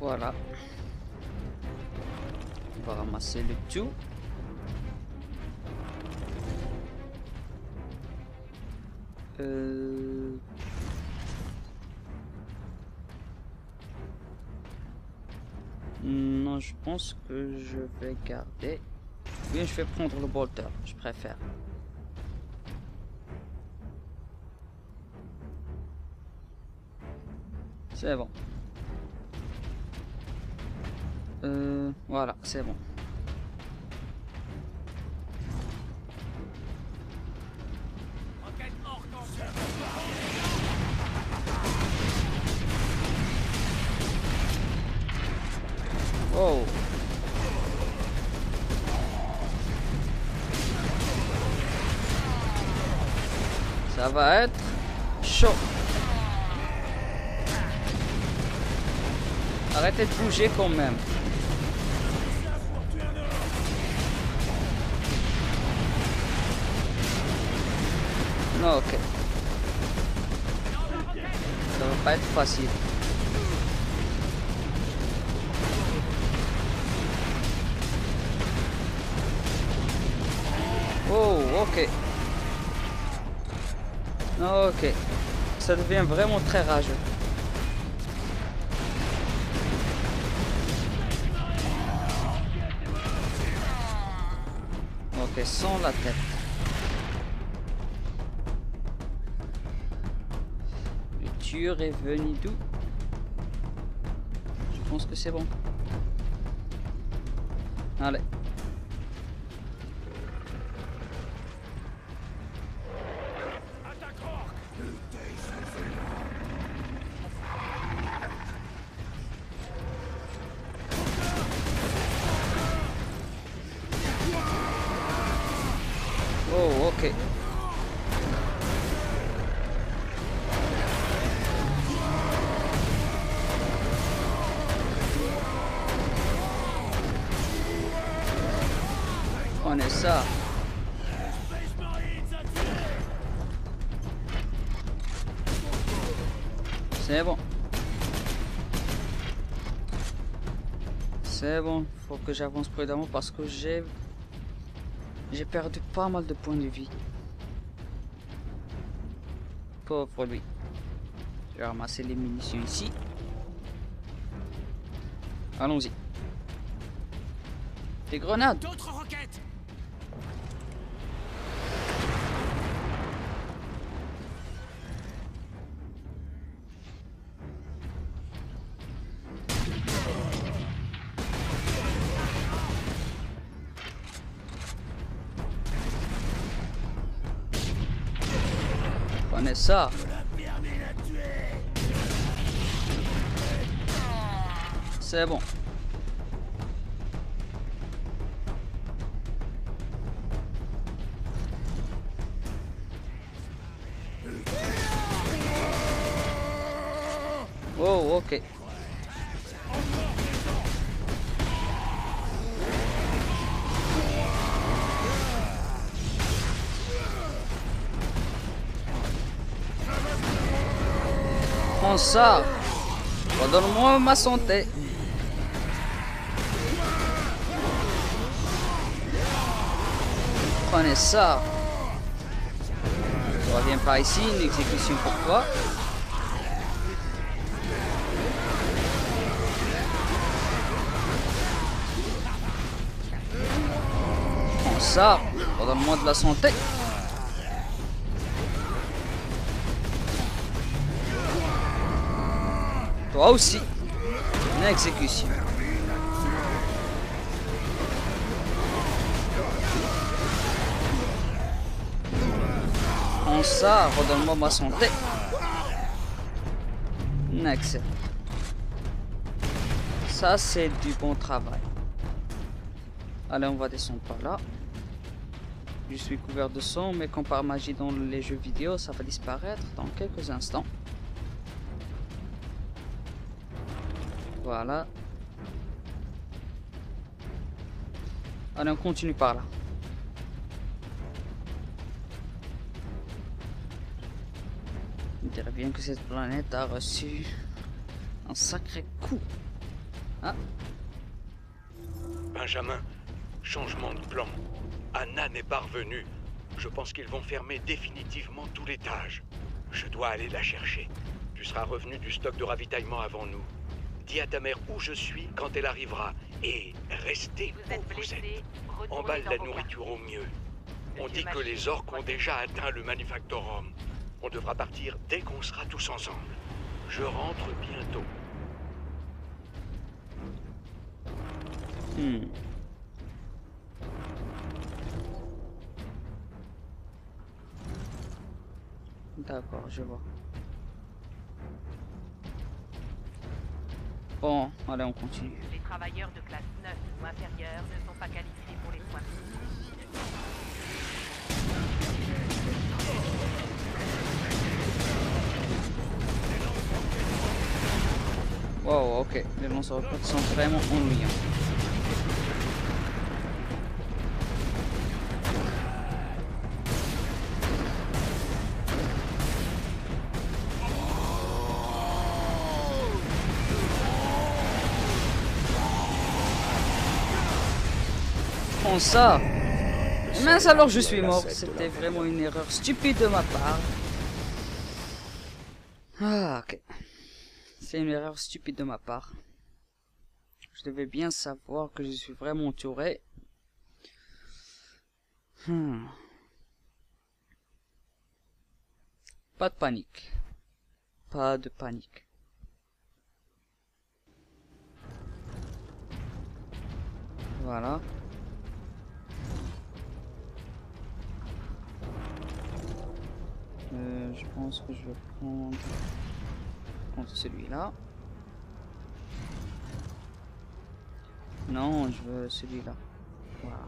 Voilà. On va ramasser le tout. Non, je pense que je vais garder. Bien, je vais prendre le bolter, je préfère. C'est bon. Voilà, c'est bon. Oh. Ça va être chaud. Arrêtez de bouger quand même. Non, ok. Ça va pas être facile. Oh, ok. Ok. Ça devient vraiment très rageux. Ok, sans la tête. Le tueur est venu d'où? Je pense que c'est bon. Allez. Oh, ok. Prenez ça. C'est bon. C'est bon. Faut que j'avance prudemment parce que j'ai perdu pas mal de points de vie. Pauvre lui. Je vais ramasser les munitions ici. Allons-y. Des grenades. D'autres roquettes. Prenez ça. C'est bon. Oh, ok. Prends ça. Redonne-moi ma santé. Prenez ça. Ne reviens pas ici, une exécution pour toi. Prends ça. Redonne-moi de la santé. Toi aussi. Une exécution. Prends ça, redonne-moi ma santé. Excellent. Ça, c'est du bon travail. Allez, on va descendre par là. Je suis couvert de sang, mais comme par magie dans les jeux vidéo, ça va disparaître dans quelques instants. Voilà. Allez, on continue par là. On dirait bien que cette planète a reçu un sacré coup. Ah. Benjamin, changement de plan. Anna n'est pas revenue. Je pense qu'ils vont fermer définitivement tout l'étage. Je dois aller la chercher. Tu seras revenu du stock de ravitaillement avant nous. Dis à ta mère où je suis quand elle arrivera. Et restez où vous êtes. Emballe la nourriture au mieux. On dit que les orques ont déjà atteint le Manufactorum. On devra partir dès qu'on sera tous ensemble. Je rentre bientôt. D'accord, je vois. Bon, allez, on continue. Les travailleurs de classe 9 ou inférieure ne sont pas qualifiés pour les soins. Wow, ok. Les lance-roquettes sont vraiment ennuyants. Prends ça. Mince, alors je suis mort. C'était vraiment une erreur stupide de ma part. Ah, ok. C'est une erreur stupide de ma part. Je devais bien savoir que je suis vraiment entouré. Pas de panique. Pas de panique. Voilà. Je pense que je vais prendre celui-là. Non, je veux celui-là. Voilà.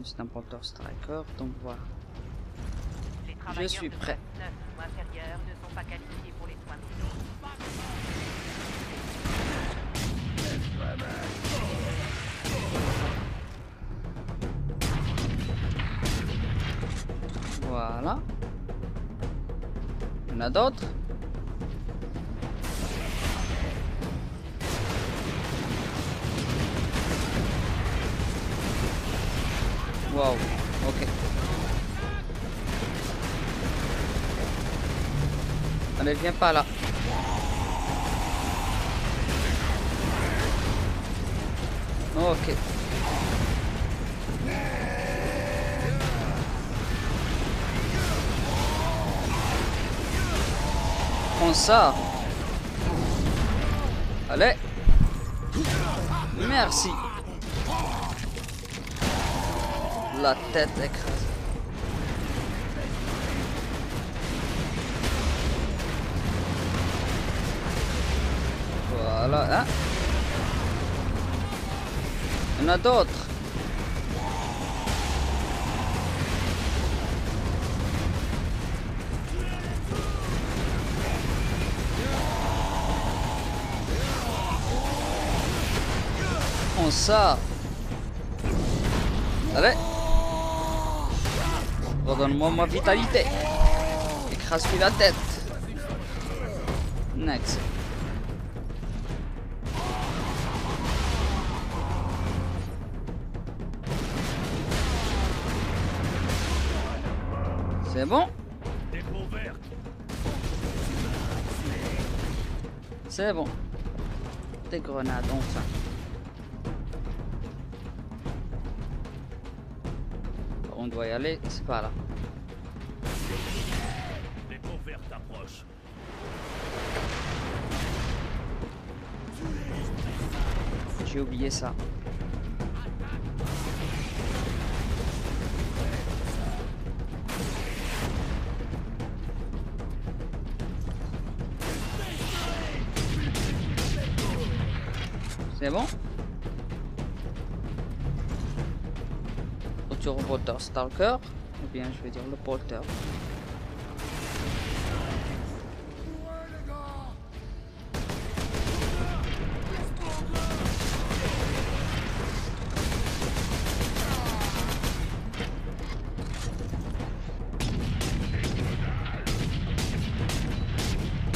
C'est un porteur striker, donc voilà. Je suis prêt. Les travailleurs de classe 9 ou inférieure ne sont pas qualifiés pour les soins. Voilà. Il y en a d'autres? Wow, ok. Allez, viens pas là. Ok. Prends ça. Allez. Merci. La tête écrasée. Voilà, hein. Il y en a d'autres. Prends ça. Allez. Redonne-moi ma vitalité. Écrase-lui la tête. Next. C'est bon? C'est bon. Des grenades, enfin. On doit y aller, c'est pas là. J'ai oublié ça. C'est bon? Retour au porteur Stalker, ou bien je vais dire le porteur.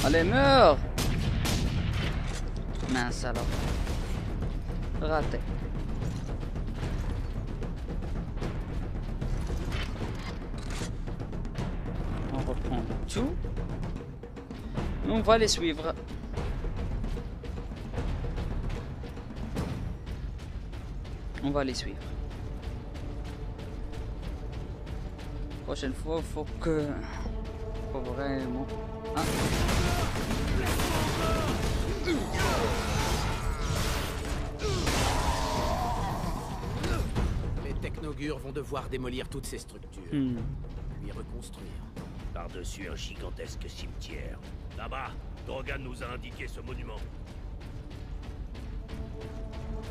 Allez, meurs! Mince alors. Raté. On reprend tout. On va les suivre. On va les suivre. Prochaine fois, faut vraiment. Ah. Les technogures vont devoir démolir toutes ces structures. Puis reconstruire. Par-dessus un gigantesque cimetière. Là-bas, Drogan nous a indiqué ce monument.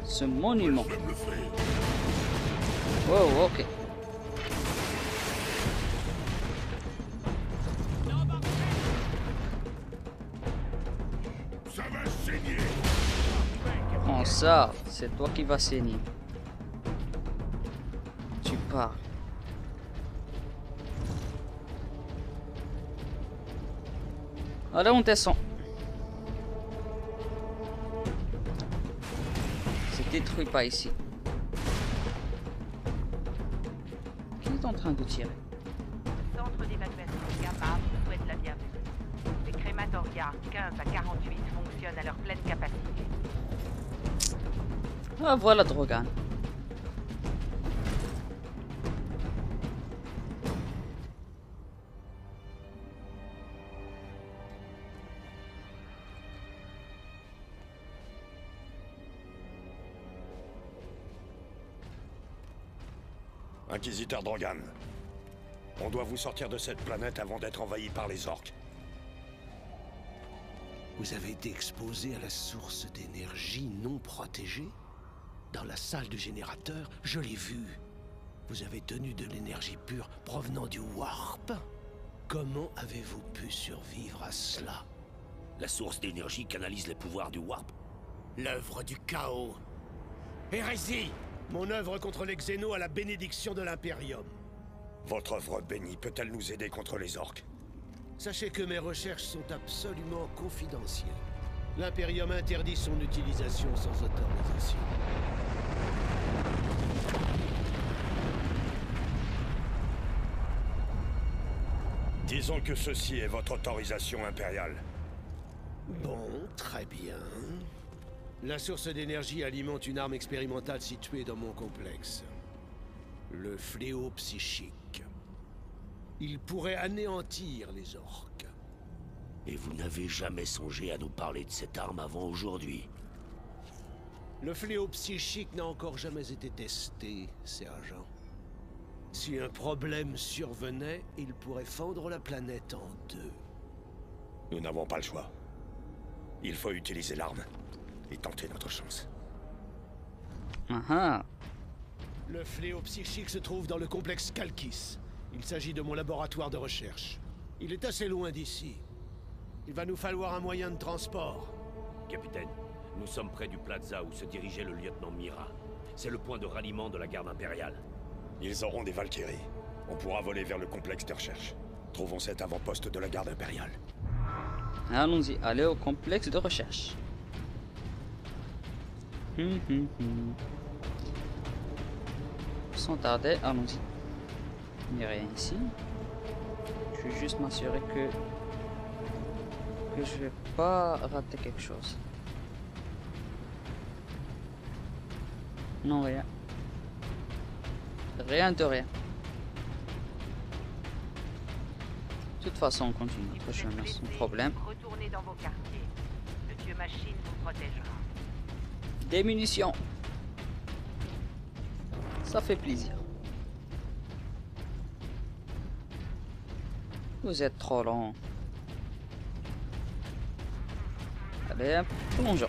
Ce monument. Oh, ok. Ça va saigner. Prends ça, c'est toi qui vas saigner. Tu pars. Allez, on descend. C'est détruit pas ici. Qui est en train de tirer? Le centre d'évacuation Gamma vous souhaite la bienvenue. Les crématoria 15 à 48 fonctionnent à leur pleine capacité. Ah, voilà Drogan. Inquisiteur Drogan, on doit vous sortir de cette planète avant d'être envahi par les orques. Vous avez été exposé à la source d'énergie non protégée? Dans la salle du générateur, je l'ai vu. Vous avez tenu de l'énergie pure provenant du Warp. Comment avez-vous pu survivre à cela? La source d'énergie canalise les pouvoirs du Warp. L'œuvre du chaos. Hérésie! Mon œuvre contre les Xénos à la bénédiction de l'Imperium. Votre œuvre bénie peut-elle nous aider contre les orques? Sachez que mes recherches sont absolument confidentielles. L'Imperium interdit son utilisation sans autorisation. Disons que ceci est votre autorisation impériale. Bon, très bien. La source d'énergie alimente une arme expérimentale située dans mon complexe. Le fléau psychique. Il pourrait anéantir les orques. Et vous n'avez jamais songé à nous parler de cette arme avant aujourd'hui? Le fléau psychique n'a encore jamais été testé, sergent. Si un problème survenait, il pourrait fendre la planète en deux. Nous n'avons pas le choix. Il faut utiliser l'arme et tenter notre chance. Le fléau psychique se trouve dans le complexe Calkis. Il s'agit de mon laboratoire de recherche. Il est assez loin d'ici. Il va nous falloir un moyen de transport. Capitaine, nous sommes près du plaza où se dirigeait le lieutenant Mira. C'est le point de ralliement de la garde impériale. Ils auront des Valkyries. On pourra voler vers le complexe de recherche. Trouvons cet avant-poste de la garde impériale. Allons-y, allez au complexe de recherche. Sans tarder, allons-y. Il n'y a rien ici. Je vais juste m'assurer que je vais pas rater quelque chose. Non, rien. Rien de rien. De toute façon, on continue notre chemin sans problème. Retournez dans vos quartiers. Le dieu machine vous protégera. Des munitions. Ça fait plaisir. Vous êtes trop lent. Allez, plongeons.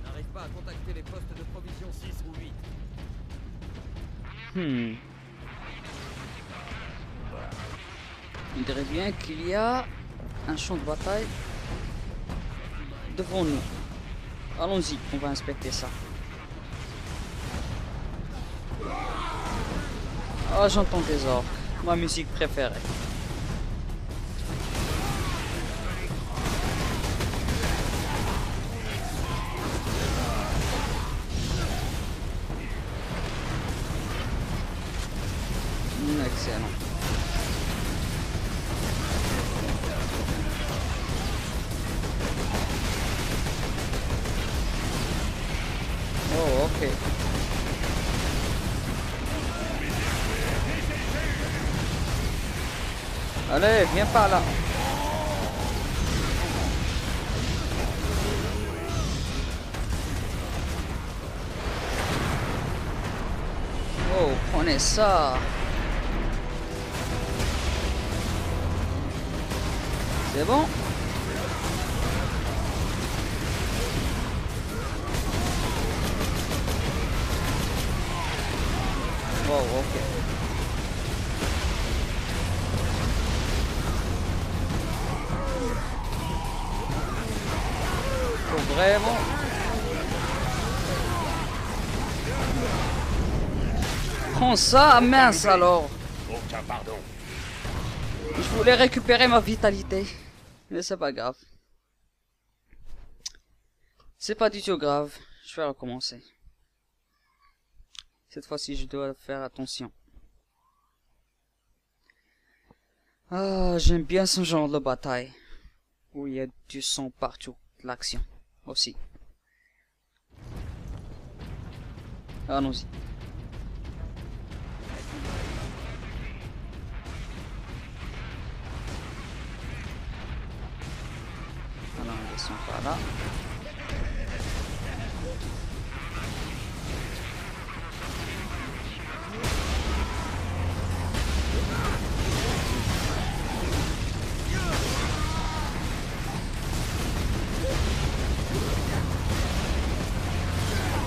N'arrive pas à contacter les postes de provision 6 ou 8. Il dirait bien qu'il y a un champ de bataille devant nous. Allons-y, on va inspecter ça. Ah, j'entends des orques. Ma musique préférée. ok. Allez, viens par là. Oh, prenez ça. C'est bon? Wow, ok. Faut vraiment... Prends ça, mince alors. Aucun pardon. Je voulais récupérer ma vitalité. Mais c'est pas grave. C'est pas du tout grave. Je vais recommencer. Cette fois-ci, je dois faire attention. Ah, j'aime bien ce genre de bataille. Où il y a du sang partout. L'action aussi. Allons-y. Alors, on descend par là.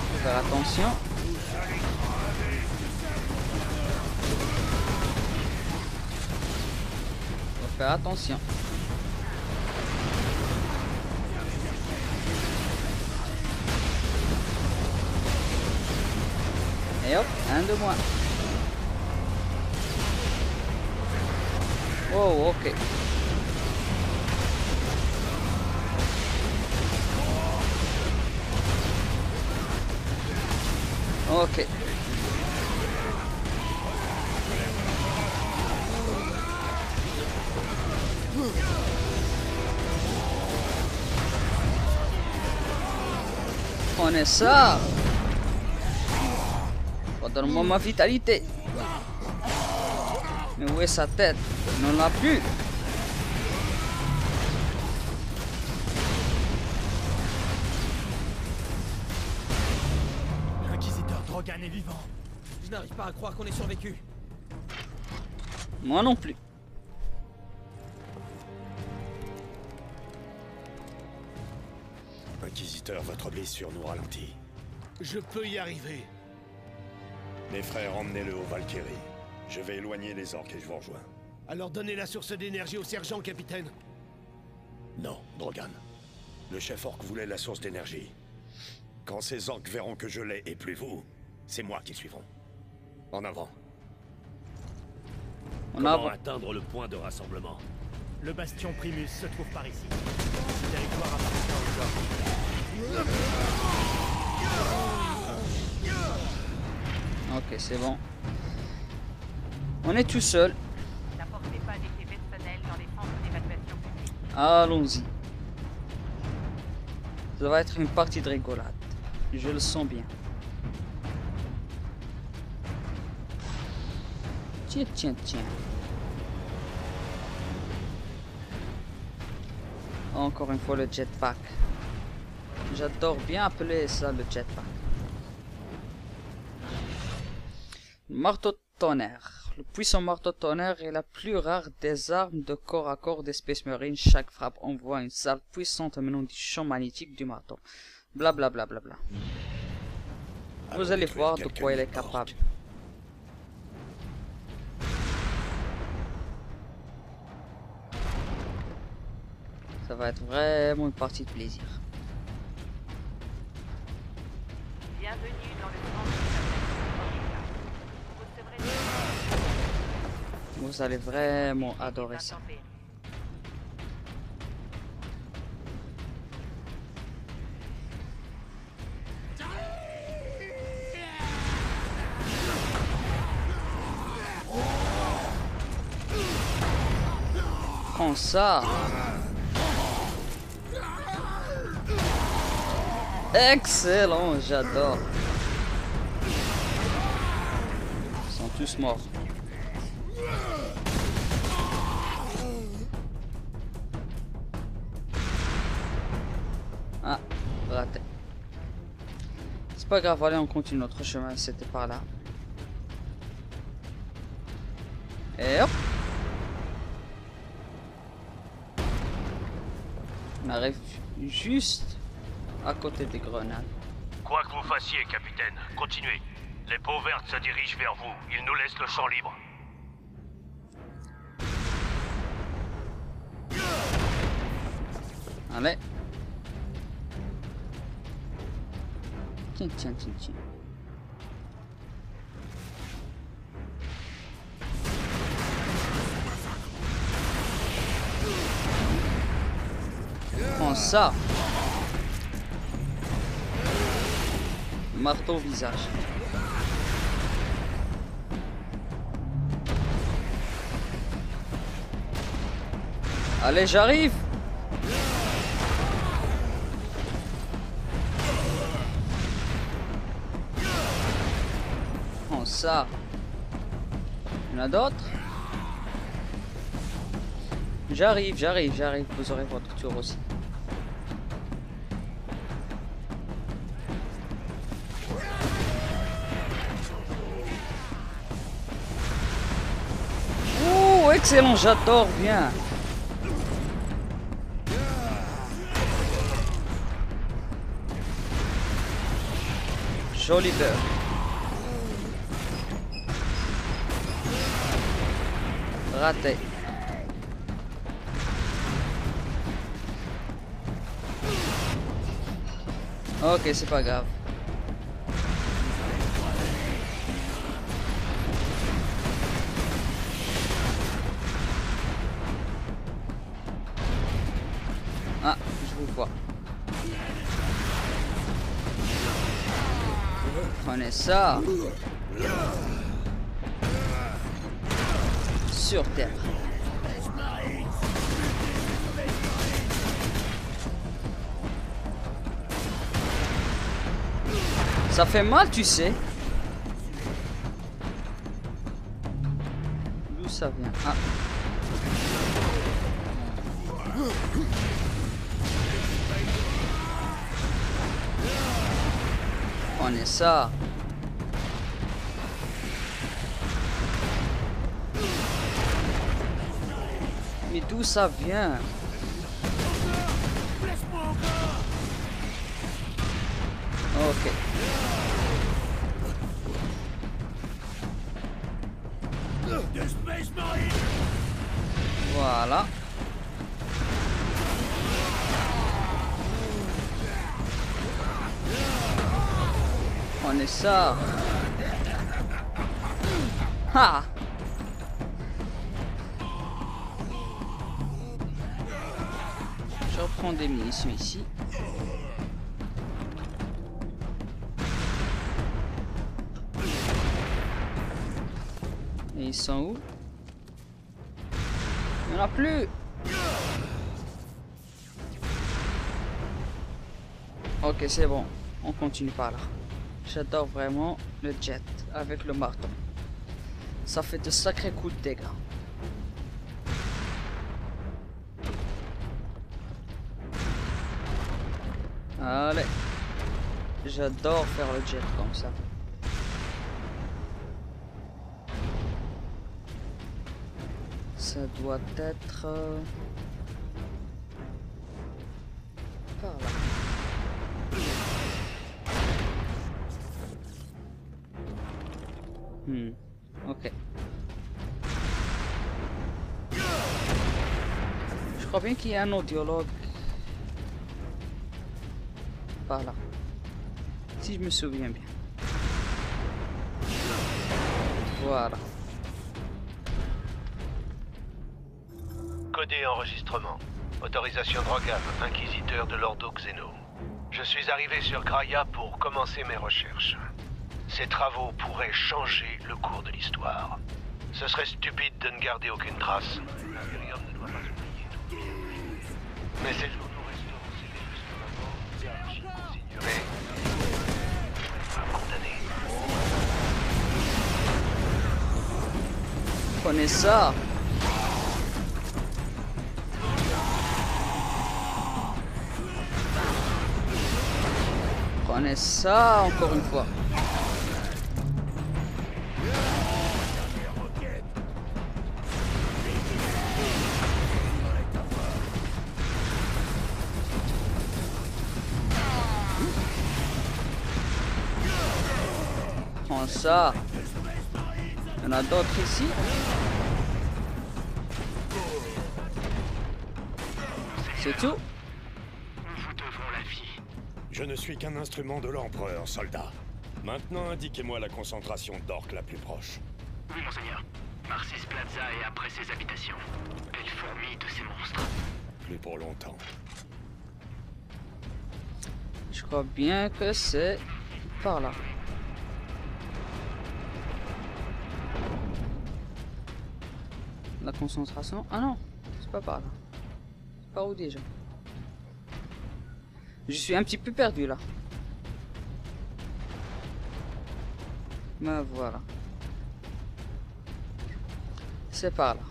Faut faire attention. Faut faire attention. Et hop, un de moins. Oh, ok. Ok. Prenez ça. Redonne-moi ma vitalité. Mais où est sa tête? Il n'en a plus. L'inquisiteur Drogan est vivant. Je n'arrive pas à croire qu'on ait survécu. Moi non plus. Inquisiteur, votre blessure nous ralentit. Je peux y arriver. Mes frères, emmenez-le aux Valkyries. Je vais éloigner les orques et je vous rejoins. Alors donnez la source d'énergie au sergent, capitaine. Non, Drogan. Le chef orc voulait la source d'énergie. Quand ces orques verront que je l'ai et plus vous, c'est moi qui suivront. En avant. Comment atteindre le point de rassemblement? Le bastion Primus se trouve par ici. Ce territoire appartient aux orques. Ok, c'est bon. On est tout seul. N'apportez pas d'effets personnels dans les centres d'évacuation publics. Allons-y. Ça va être une partie de rigolade. Je le sens bien. Tiens, tiens, tiens. Encore une fois le jetpack. J'adore bien appeler ça le jetpack. Marteau tonnerre. Le puissant marteau tonnerre est la plus rare des armes de corps à corps des Space Marines. Chaque frappe envoie une salve puissante menant du champ magnétique du marteau. Blablabla. Bla, bla, bla. Vous allez voir de quoi il est capable. Ça va être vraiment une partie de plaisir. Bienvenue dans le centre d'évacuation. Vous allez vraiment adorer ça. Prends ça. Excellent, j'adore. tous morts. Ah, raté. C'est pas grave, allez, on continue notre chemin, c'était par là. Et hop. On arrive juste à côté des grenades. Quoi que vous fassiez, capitaine, continuez. Les peaux vertes se dirigent vers vous. Ils nous laissent le champ libre. Allez. Tiens, tiens, tiens, tiens. Prends ça. Marteau au visage. Allez, j'arrive. Prends ça. Il y en a d'autres? J'arrive, j'arrive, j'arrive. Vous aurez votre tour aussi. Oh, excellent, j'adore, bien. Joli beurre. Raté. Ok, c'est pas grave. Ah, je vous vois. Prenez ça. Sur terre. Ça fait mal, tu sais. D'où ça vient? Ah. Prenez ça. Mais d'où ça vient? Ok. Voilà. Prenez ça. Ha! Je reprends des munitions ici. Et ils sont où? Il n'y en a plus. Ok, c'est bon. On continue par là. J'adore vraiment le jet avec le marteau. Ça fait de sacrés coups de dégâts. Allez. J'adore faire le jet comme ça. Ça doit être par là. Ok. Je crois bien qu'il y a un audiologue par là. Si je me souviens bien. Voilà. Codé enregistrement. Autorisation Drogan, inquisiteur de l'Ordo Xeno. Je suis arrivé sur Graia pour commencer mes recherches. Ces travaux pourraient changer le cours de l'histoire. Ce serait stupide de ne garder aucune trace. L'Imperium ne doit pas oublier. Mais ces journaux resteront scellés jusqu'à ma mort et l'archive consignerait. Condamné. Prenez ça. Prenez ça encore une fois. Prends ça. Il y en a d'autres ici. C'est tout. Je ne suis qu'un instrument de l'Empereur, soldat. Maintenant, indiquez-moi la concentration d'orques la plus proche. Oui, monseigneur. Marcis Plaza est après ses habitations. Elle fourmille de ces monstres. Plus pour longtemps. Je crois bien que c'est par là. La concentration. Ah non, c'est pas par là. C'est par où déjà? Je suis un petit peu perdu là. Mais voilà. C'est par là.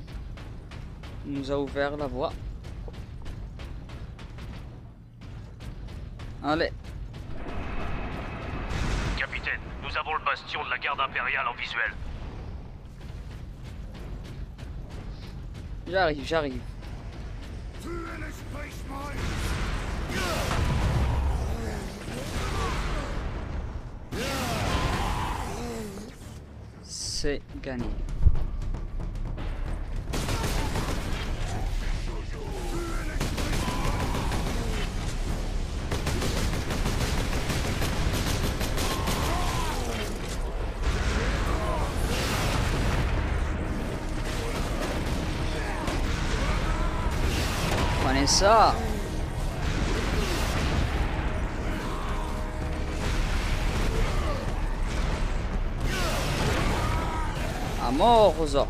Il nous a ouvert la voie. Allez. Capitaine, nous avons le bastion de la garde impériale en visuel. J'arrive, j'arrive. C'est gagné. Prenez ça. À mort aux orques.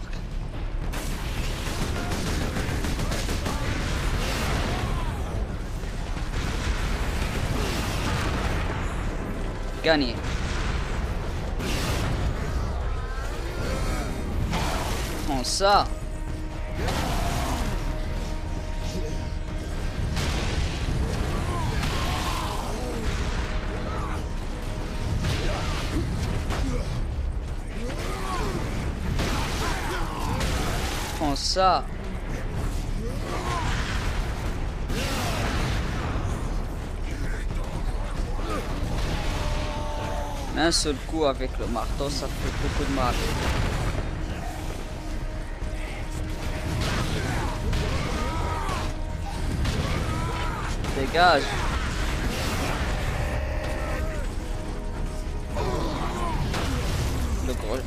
Gagné. Prends ça. Prends ça. Un seul coup avec le marteau, ça fait beaucoup de mal. Dégage. Le gros.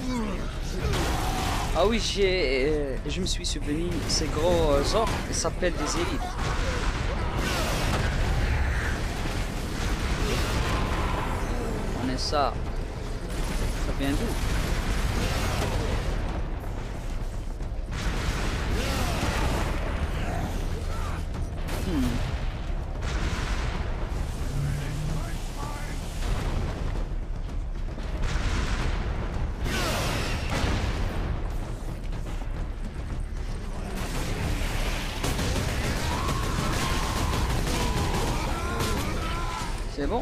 Ah oui, je me suis souvenu, ces gros orques s'appellent des élites. On est ça. Ça vient d'où? C'est bon.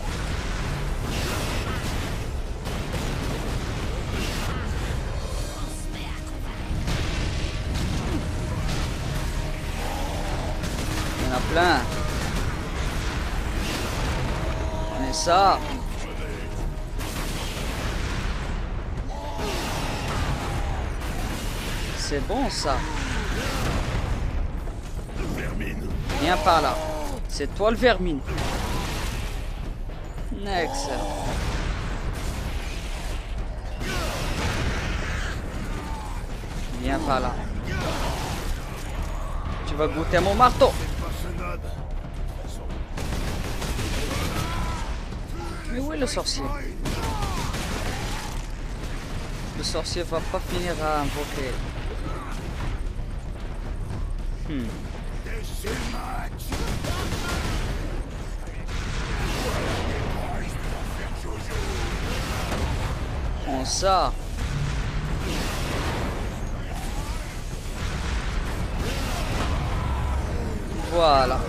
Il y en a plein. On est ça. C'est bon ça. Viens par là. C'est toi le vermine. Excellent. Viens par là. Tu vas goûter mon marteau. Mais où est le sorcier? Le sorcier va pas finir à invoquer. Prends ça. Voilà.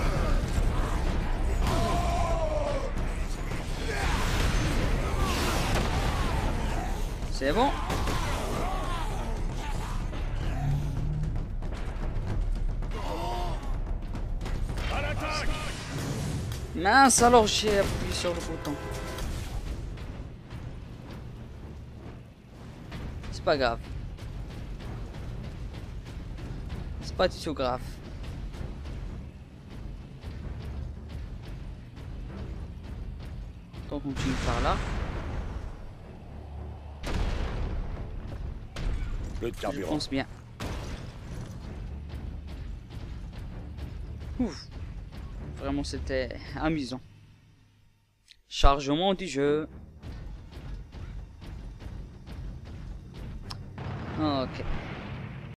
C'est bon. Mince, alors j'ai appuyé sur le bouton. C'est pas grave. C'est pas du tout grave. Donc on continue par là. Le Je carburant. pense bien. Ouf. Vraiment c'était amusant. Chargement du jeu. Ok.